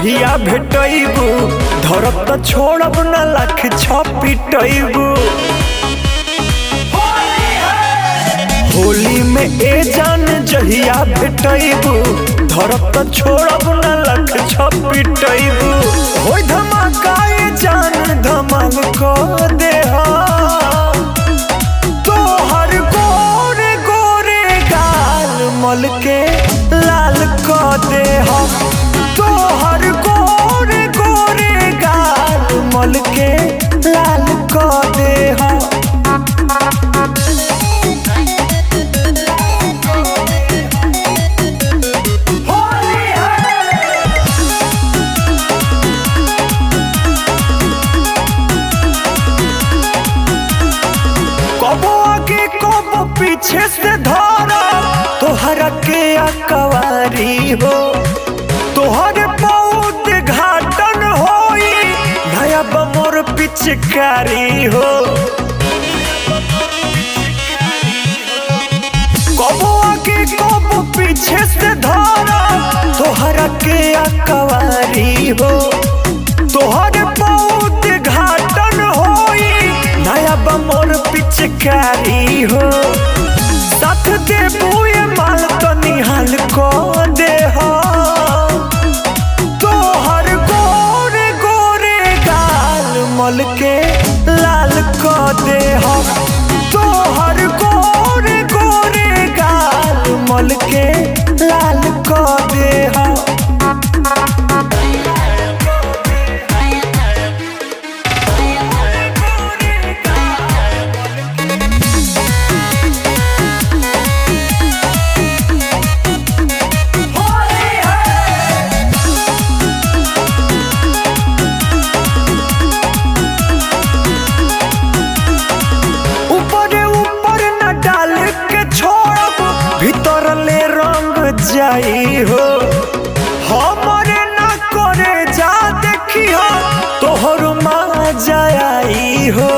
जहिया भेटैबू धरब त छोड़ब न लाख छपिटैबू। होली में ए जान जहिया भेटैबू धरब त छोड़ब न लाख छपिटैबू। होय धमाका ए जान धमाल को देहा तोहर गोरे गोरे गाल मल के लाल को देहा। तोहर गोरे गोरे गाल मल के लाल को देहा। कबो आगे कबो पीछे से धारा तोहरा के अकवारी हो। तोहर बहुत घाटन होई नया बमोर पिचकारी हो। कबो आगे कबो पीछे से धारा तोहरा के अकवारी हो। तोहर बहुत घाटन होई नया बमोर पिचकारी हो। साथ देबू ये माल तो निहाल को देहा। तोहर गोरे गोरे गाल मल के लाल को देहा। तोहर गोरे गोरे गाल मल के लाल को देहा। भीतर ले रंग जाई हो हमरे ना करे जा देखी हो तोहर मजा आई हो।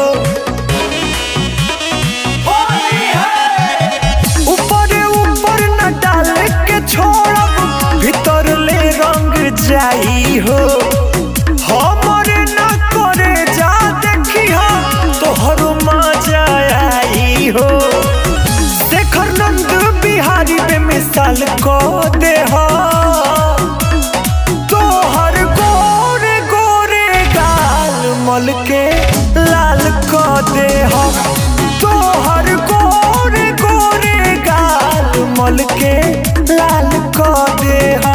ऊपर ऊपर न डाल के छोड़ब भीतर ले रंग जाई हो हमरे ना करे जा देखी हो तोहर मजा आई हो। शेखर नंद बिहारी बेमिसाल को देहा। तोहर गोरे गोरे गाल मल के लाल को देहा। तोहर गोरे गोरे गाल मल के लाल को देहा।